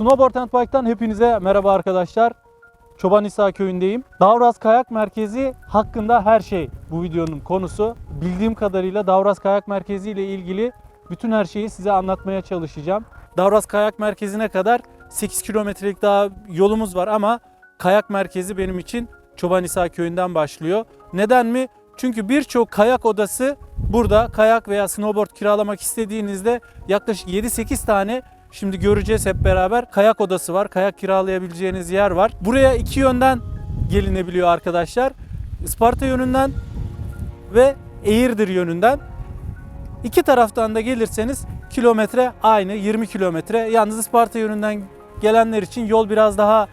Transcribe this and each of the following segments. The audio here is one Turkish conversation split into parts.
Snowboard and Bike'tan hepinize merhaba arkadaşlar. Çobanhisar köyündeyim. Davraz Kayak Merkezi hakkında her şey bu videonun konusu. Bildiğim kadarıyla Davraz Kayak Merkezi ile ilgili bütün her şeyi size anlatmaya çalışacağım. Davraz Kayak Merkezi'ne kadar 8 kilometrelik daha yolumuz var ama kayak merkezi benim için Çobanhisar köyünden başlıyor. Neden mi? Çünkü birçok kayak odası burada. Kayak veya snowboard kiralamak istediğinizde yaklaşık 7-8 tane, şimdi göreceğiz hep beraber, kayak odası var. Kayak kiralayabileceğiniz yer var. Buraya iki yönden gelinebiliyor arkadaşlar. Isparta yönünden ve Eğirdir yönünden. İki taraftan da gelirseniz kilometre aynı, 20 kilometre. Yalnız Isparta yönünden gelenler için yol biraz daha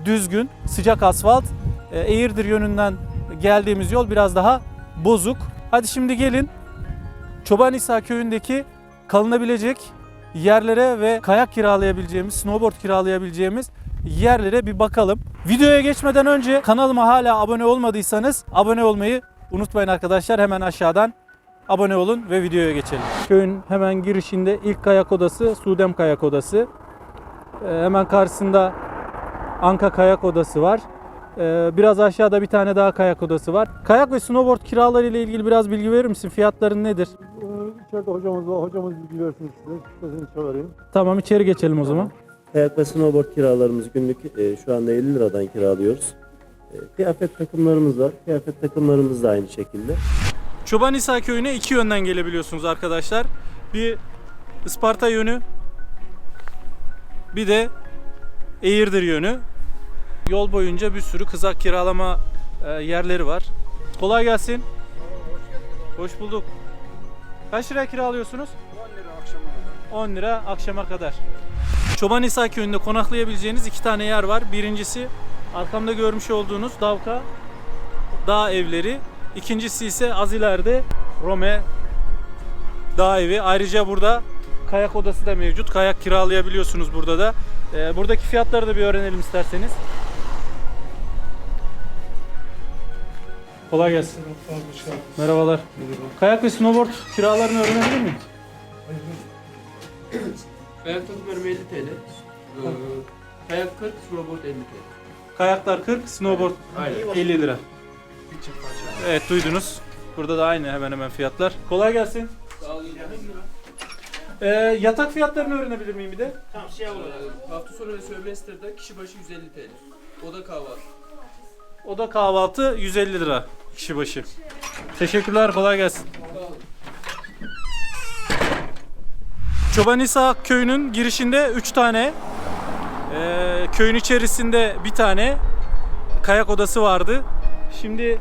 düzgün, sıcak asfalt. Eğirdir yönünden geldiğimiz yol biraz daha bozuk. Hadi şimdi gelin Çobanhisar köyündeki kalınabilecek yerlere ve kayak kiralayabileceğimiz, snowboard kiralayabileceğimiz yerlere bir bakalım. Videoya geçmeden önce kanalıma hala abone olmadıysanız abone olmayı unutmayın arkadaşlar. Hemen aşağıdan abone olun ve videoya geçelim. Köyün hemen girişinde ilk kayak odası Sudem Kayak Odası. Hemen karşısında Anka Kayak Odası var. Biraz aşağıda bir tane daha kayak odası var. Kayak ve snowboard kiraları ile ilgili biraz bilgi verir misin? Fiyatların nedir? İçeride hocamız var. Hocamız bilgi versin size. Sözünü çağırayım. Tamam, içeri geçelim o zaman. Kayak ve snowboard kiralarımız günlük şu anda 50 liradan kiralıyoruz. Kıyafet takımlarımız var. Kıyafet takımlarımız da aynı şekilde. Çobanhisar köyüne iki yönden gelebiliyorsunuz arkadaşlar. Bir Isparta yönü, bir de Eğirdir yönü. Yol boyunca bir sürü kızak kiralama yerleri var. Kolay gelsin. Hoş bulduk. Kaç liraya kiralıyorsunuz? 10 lira akşama kadar. 10 lira akşama kadar. Çobanhisar köyünde konaklayabileceğiniz iki tane yer var. Birincisi arkamda görmüş olduğunuz Davka Dağ Evleri. İkincisi ise az ileride Rome Dağ Evi. Ayrıca burada kayak odası da mevcut. Kayak kiralayabiliyorsunuz burada da. Buradaki fiyatları da bir öğrenelim isterseniz. Kolay gelsin. Merhabalar. Kayak ve snowboard kiralarını öğrenebilir miyim? Kayak takımlarım 50 TL. Kayak 40, snowboard 50 TL. Kayaklar 40, snowboard Aynen. 50 lira. Evet, duydunuz. Burada da aynı hemen hemen fiyatlar. Kolay gelsin. Sağ olun. Yatak fiyatlarını öğrenebilir miyim bir de? Hafta sonu ve sömesterde kişi başı 150 TL. Oda kahvaltı. Oda kahvaltı 150 lira kişi başı. Teşekkürler, kolay gelsin. Çobanhisar köyünün girişinde 3 tane, köyün içerisinde bir tane kayak odası vardı. Şimdi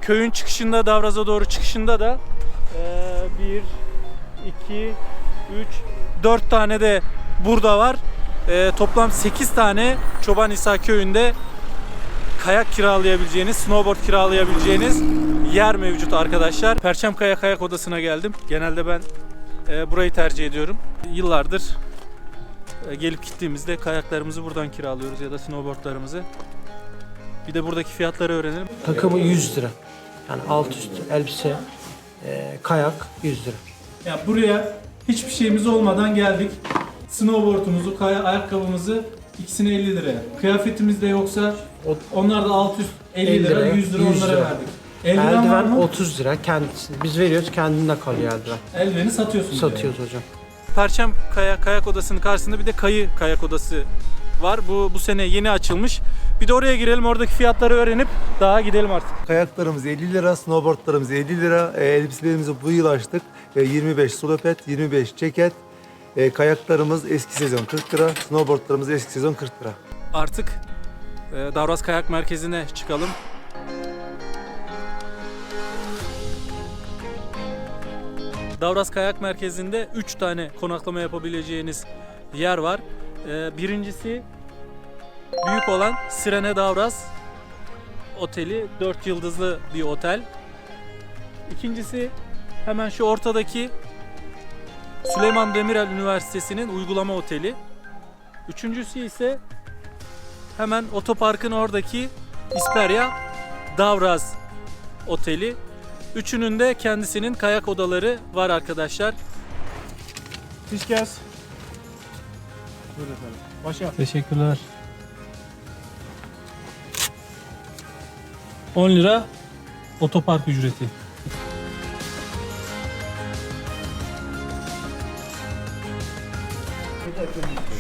köyün çıkışında, Davraz'a doğru çıkışında da 1, 2, 3, 4 tane de burada var. Toplam 8 tane Çobanhisar köyünde kayak kiralayabileceğiniz, snowboard kiralayabileceğiniz yer mevcut arkadaşlar. Perçemkaya Kayak Odası'na geldim. Genelde ben burayı tercih ediyorum. Yıllardır gelip gittiğimizde kayaklarımızı buradan kiralıyoruz ya da snowboardlarımızı. Bir de buradaki fiyatları öğrenelim. Takımı 100 lira. Yani alt üst elbise, kayak 100 lira. Ya buraya hiçbir şeyimiz olmadan geldik. Snowboard'umuzu, ayakkabımızı ikisini 50 liraya. Kıyafetimiz de yoksa onlar da alt üst 50 lira, 100 lira 100 onlara lira. verdik. Eldiven var Eldiven mı? 30 lira kendisi. Biz veriyoruz, kendinde kalıyor eldiven. Eldiveni satıyorsunuz. Satıyoruz hocam. Perçem Kayak Odası'nın karşısında bir de Kayı Kayak Odası var. Bu sene yeni açılmış. Bir de oraya girelim, oradaki fiyatları öğrenip daha gidelim artık. Kayaklarımız 50 lira, snowboardlarımız 50 lira. Elbiselerimizi bu yıl açtık. 25 solopet, 25 ceket. Kayaklarımız eski sezon 40 lira, snowboardlarımız eski sezon 40 lira. Artık Davraz Kayak Merkezi'ne çıkalım. Davraz Kayak Merkezi'nde 3 tane konaklama yapabileceğiniz yer var. Birincisi büyük olan Sirene Davraz Oteli, 4 yıldızlı bir otel. İkincisi hemen şu ortadaki Süleyman Demirel Üniversitesi'nin uygulama oteli. Üçüncüsü ise hemen otoparkın oradaki İsperya Davraz Oteli. Üçünün de kendisinin kayak odaları var arkadaşlar. Buyurun efendim. Başa. Teşekkürler. 10 lira otopark ücreti.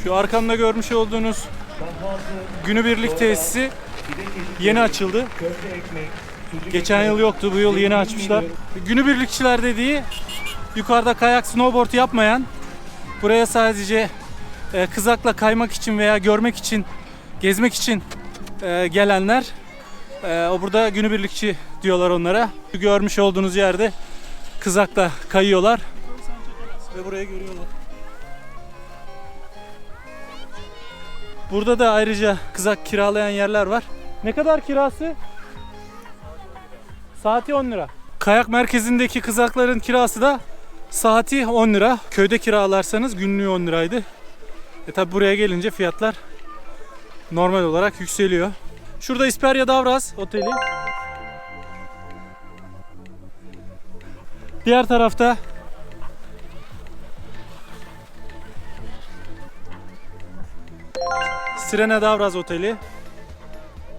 Şu arkamda görmüş olduğunuz günübirlik tesisi yeni açıldı. Geçen yıl yoktu, bu yıl yeni açmışlar. Günübirlikçiler dediği yukarıda kayak, snowboard yapmayan, buraya sadece kızakla kaymak için veya görmek için, gezmek için gelenler. O burada günübirlikçi diyorlar onlara. Şu görmüş olduğunuz yerde kızakla kayıyorlar ve burayı görüyorlar. Burada da ayrıca kızak kiralayan yerler var. Ne kadar kirası? Saati 10 lira. Kayak merkezindeki kızakların kirası da saati 10 lira. Köyde kiralarsanız günlüğü 10 liraydı. Tabi buraya gelince fiyatlar normal olarak yükseliyor. Şurada İsperya Davraz Oteli. Diğer tarafta Sirene Davraz Oteli.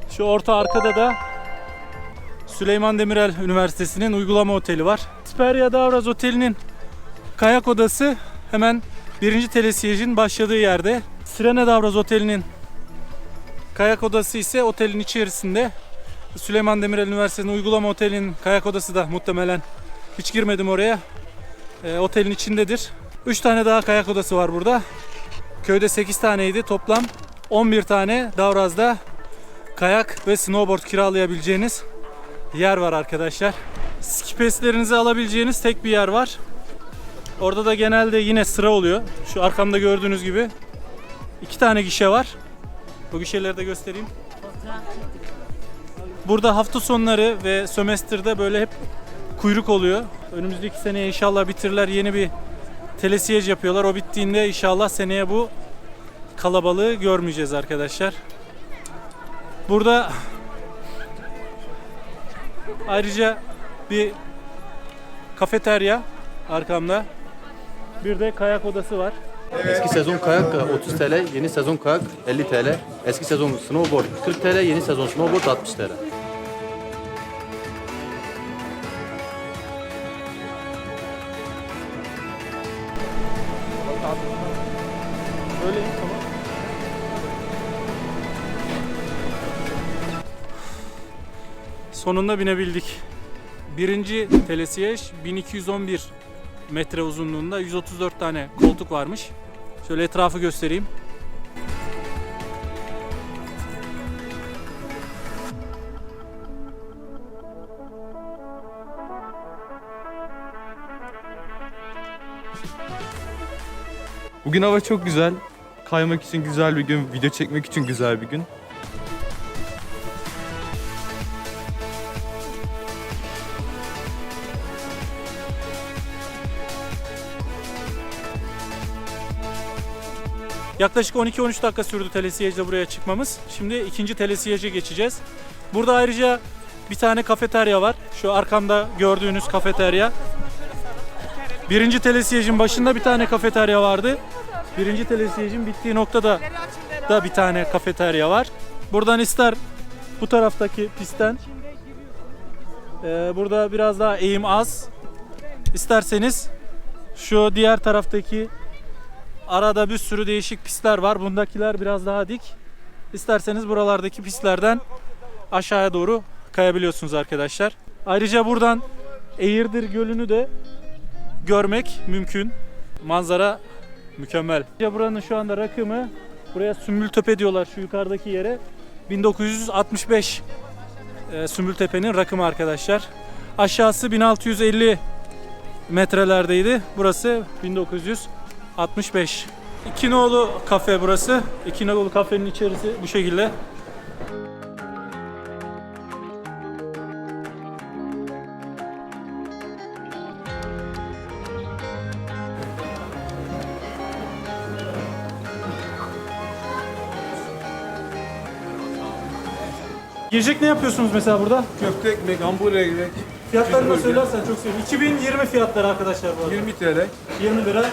Şu orta arkada da Süleyman Demirel Üniversitesi'nin uygulama oteli var. İsperya Davraz Oteli'nin kayak odası hemen 1. telesiyejin başladığı yerde. Sirene Davraz Oteli'nin kayak odası ise otelin içerisinde. Süleyman Demirel Üniversitesi'nin uygulama otelinin kayak odası da muhtemelen, hiç girmedim oraya, otelin içindedir. 3 tane daha kayak odası var burada. Köyde 8 taneydi, toplam 11 tane Davraz'da kayak ve snowboard kiralayabileceğiniz yer var arkadaşlar. Ski pass'lerinizi alabileceğiniz tek bir yer var. Orada da genelde yine sıra oluyor. Şu arkamda gördüğünüz gibi 2 tane gişe var. Bu gişeleri de göstereyim. Burada hafta sonları ve sömestrde böyle hep kuyruk oluyor. Önümüzdeki seneye inşallah bitirirler. Yeni bir telesiyej yapıyorlar. O bittiğinde inşallah seneye bu kalabalığı görmeyeceğiz arkadaşlar. Burada ayrıca bir kafeterya arkamda. Bir de kayak odası var. Eski sezon kayak 30 TL, yeni sezon kayak 50 TL. Eski sezon snowboard 40 TL, yeni sezon snowboard 60 TL. Öyleyim, tamam. Sonunda binebildik. 1. telesiyej 1211 metre uzunluğunda, 134 tane koltuk varmış. Şöyle etrafı göstereyim. Bugün hava çok güzel. Kaymak için güzel bir gün, video çekmek için güzel bir gün. Yaklaşık 12-13 dakika sürdü telesiyejle buraya çıkmamız. Şimdi 2. telesiyeje geçeceğiz. Burada ayrıca bir tane kafeterya var. Şu arkamda gördüğünüz kafeterya. 1. telesiyejin başında bir tane kafeterya vardı. 1. telesiyejin bittiği noktada da bir tane kafeterya var. Buradan ister bu taraftaki pistten, burada biraz daha eğim az. İsterseniz şu diğer taraftaki, arada bir sürü değişik pistler var. Bundakiler biraz daha dik. İsterseniz buralardaki pistlerden aşağıya doğru kayabiliyorsunuz arkadaşlar. Ayrıca buradan Eğirdir Gölü'nü de görmek mümkün. Manzara mükemmel. Buranın şu anda rakımı, buraya Sümbültepe diyorlar şu yukarıdaki yere, 1965 Sümbültepe'nin rakımı arkadaşlar. Aşağısı 1650 metrelerdeydi. Burası 1965. İki nolu kafe burası. İki nolu kafenin içerisi bu şekilde. Yiyecek ne yapıyorsunuz mesela burada? Köfte ekmek, hamburger ekmek. Fiyatlarını da söylersen çok sevinirim. 2020 fiyatları arkadaşlar bu arada. 20 TL. 20 lira.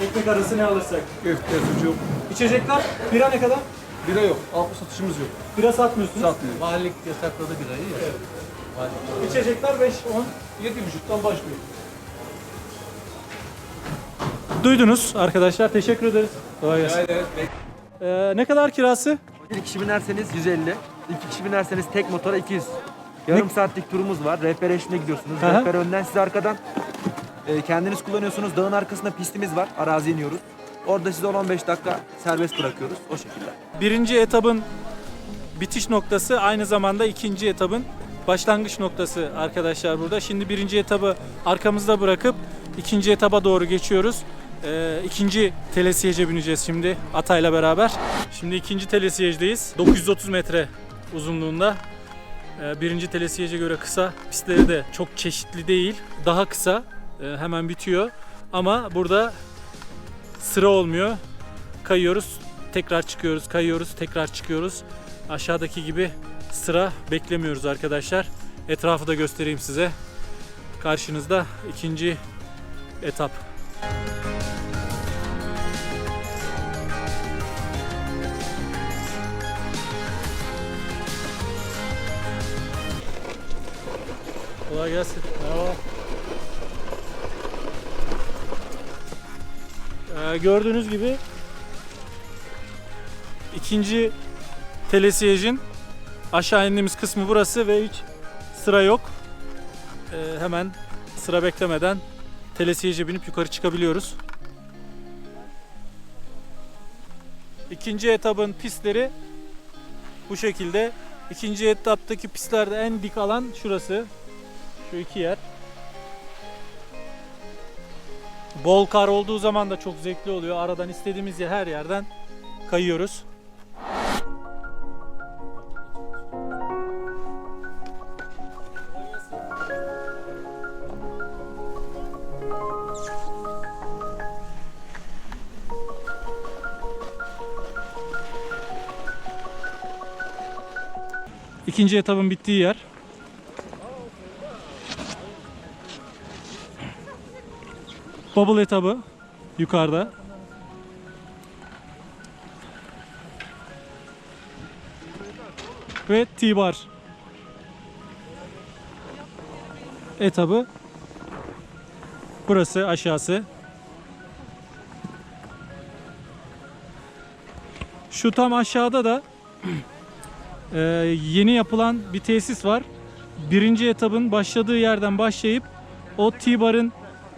Ekmek arası ne alırsak. Köfte, sucuk İçecekler bira ne kadar? Bira yok. Alkol satışımız yok. Bira satmıyorsunuz. Satmıyoruz. Valilik yasakladı birayı ya. İçecekler 5-10. 7,5'tan başlıyor. Duydunuz arkadaşlar. Teşekkür ederiz. Kolay gelsin. Ne kadar kirası? Bir kişi binerseniz 150, iki kişi binerseniz tek motora 200. Yarım saatlik turumuz var. Rehber eşliğinde gidiyorsunuz. Hı hı. Rehber önden, siz arkadan. Kendiniz kullanıyorsunuz. Dağın arkasında pistimiz var. Araziye iniyoruz. Orada size 10-15 dakika serbest bırakıyoruz. O şekilde. Birinci etabın bitiş noktası aynı zamanda ikinci etabın başlangıç noktası arkadaşlar burada. Şimdi birinci etabı arkamızda bırakıp ikinci etaba doğru geçiyoruz. İkinci telesiyece bineceğiz şimdi Atay'la beraber. Şimdi ikinci telesiyecedeyiz. 930 metre uzunluğunda. Birinci telesiyece göre kısa. Pistleri de çok çeşitli değil. Daha kısa. Hemen bitiyor. Ama burada sıra olmuyor. Kayıyoruz, tekrar çıkıyoruz, kayıyoruz, tekrar çıkıyoruz. Aşağıdaki gibi sıra beklemiyoruz arkadaşlar. Etrafı da göstereyim size. Karşınızda ikinci etap. Kolay gelsin. Merhaba. Gördüğünüz gibi ikinci telesiyejin aşağı indiğimiz kısmı burası ve hiç sıra yok. Hemen sıra beklemeden telesiyeje binip yukarı çıkabiliyoruz. İkinci etabın pistleri bu şekilde. İkinci etaptaki pistlerde en dik alan şurası. Şu iki yer. Bol kar olduğu zaman da çok zevkli oluyor. Aradan istediğimiz her yerden kayıyoruz. İkinci etapın bittiği yer. Bubble etabı yukarıda. Ve T-bar etabı burası aşağısı. Şu tam aşağıda da yeni yapılan bir tesis var. Birinci etabın başladığı yerden başlayıp o T-bar'ın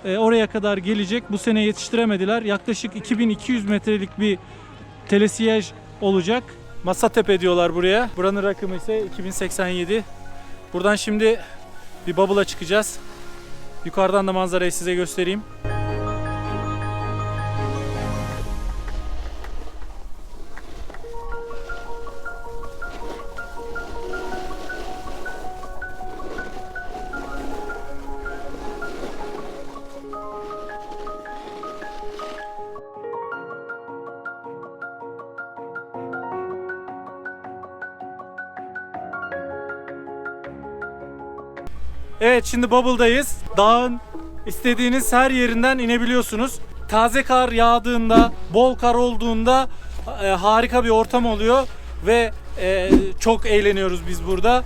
oraya kadar gelecek. Bu sene yetiştiremediler. Yaklaşık 2200 metrelik bir telesiyej olacak. Masatepe diyorlar buraya. Buranın rakımı ise 2087. Buradan şimdi bir bubble'a çıkacağız. Yukarıdan da manzarayı size göstereyim. Evet, şimdi Bubble'dayız. Dağın istediğiniz her yerinden inebiliyorsunuz. Taze kar yağdığında, bol kar olduğunda harika bir ortam oluyor ve çok eğleniyoruz biz burada.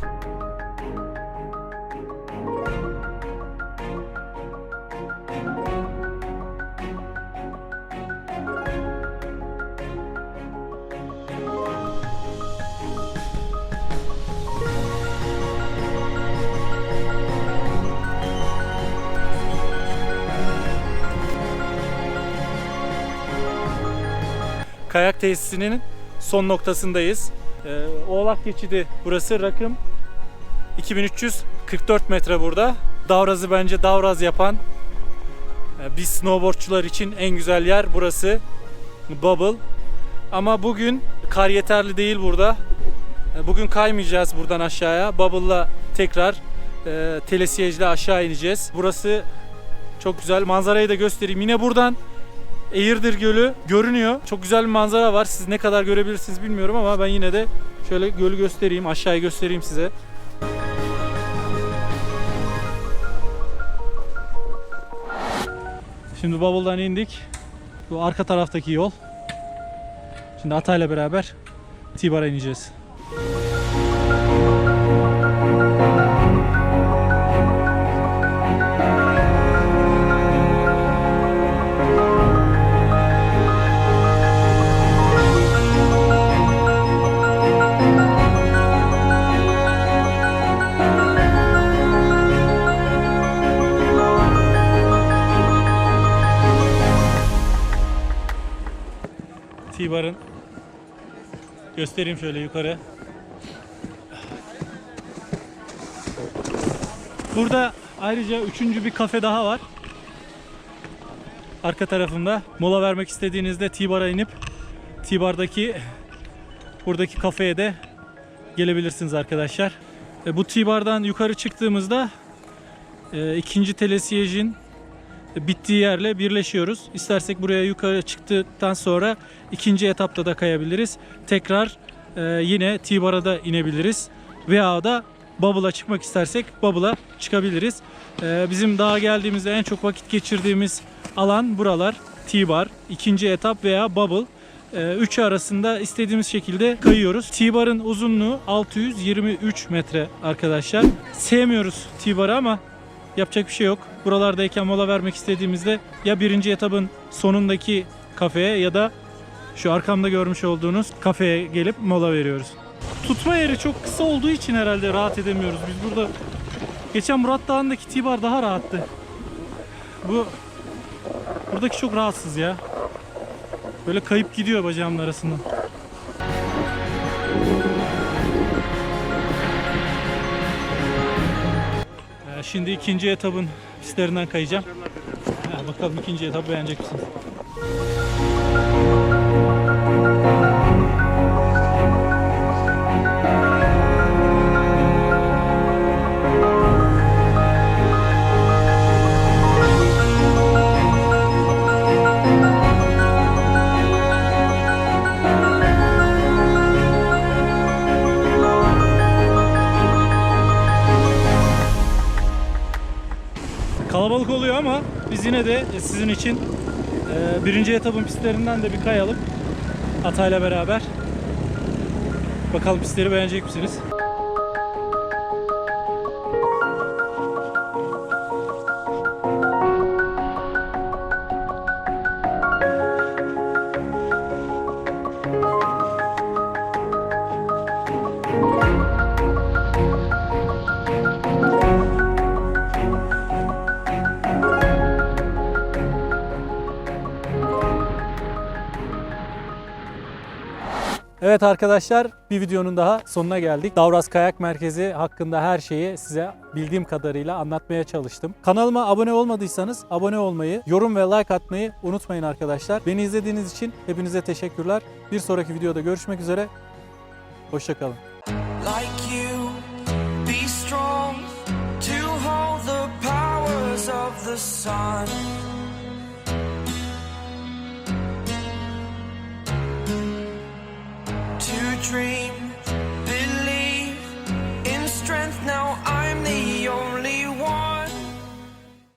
Kayak tesisinin son noktasındayız. Oğlak Geçidi burası. Rakım 2344 metre burada. Davraz'ı bence Davraz yapan biz snowboardçular için en güzel yer burası. Bubble. Ama bugün kar yeterli değil burada. Bugün kaymayacağız buradan aşağıya. Bubble'la tekrar telesiyejle aşağı ineceğiz. Burası çok güzel. Manzarayı da göstereyim. Yine buradan Eğirdir Gölü görünüyor. Çok güzel bir manzara var. Siz ne kadar görebilirsiniz bilmiyorum ama ben yine de şöyle gölü göstereyim, aşağıyı göstereyim size. Şimdi Bubble'dan indik. Bu arka taraftaki yol. Şimdi Atay'la beraber T-Bar'a ineceğiz. T-Bar'ın göstereyim şöyle yukarı. Burada ayrıca üçüncü bir kafe daha var. Arka tarafında. Mola vermek istediğinizde T-Bar'a inip T-Bar'daki buradaki kafeye de gelebilirsiniz arkadaşlar. Bu T-Bar'dan yukarı çıktığımızda ikinci telesiyejin bittiği yerle birleşiyoruz. İstersek buraya yukarı çıktıktan sonra ikinci etapta da kayabiliriz. Tekrar yine T-Bar'a da inebiliriz. Veya da Bubble'a çıkmak istersek Bubble'a çıkabiliriz. Bizim dağa geldiğimizde en çok vakit geçirdiğimiz alan buralar. T-Bar, ikinci etap veya Bubble. Üçü arasında istediğimiz şekilde kayıyoruz. T-Bar'ın uzunluğu 623 metre arkadaşlar. Sevmiyoruz T-Bar'ı ama yapacak bir şey yok. Buralardayken mola vermek istediğimizde ya birinci etapın sonundaki kafeye ya da şu arkamda görmüş olduğunuz kafeye gelip mola veriyoruz. Tutma yeri çok kısa olduğu için herhalde rahat edemiyoruz. Biz burada geçen Murat Dağı'ndaki T-Bar daha rahattı. Buradaki çok rahatsız ya. Böyle kayıp gidiyor bacağımın arasından. Şimdi ikinci etapın pistlerinden kayacağım. Bakalım ikinci etap beğenecek misiniz? Kalabalık oluyor ama biz yine de sizin için birinci etapın pistlerinden de bir kayalım Atay'la beraber. Bakalım pistleri beğenecek misiniz? Evet arkadaşlar, bir videonun daha sonuna geldik. Davraz Kayak Merkezi hakkında her şeyi size bildiğim kadarıyla anlatmaya çalıştım. Kanalıma abone olmadıysanız abone olmayı, yorum ve like atmayı unutmayın arkadaşlar. Beni izlediğiniz için hepinize teşekkürler. Bir sonraki videoda görüşmek üzere. Hoşça kalın. Like you, be strong to hold the powers of the sun.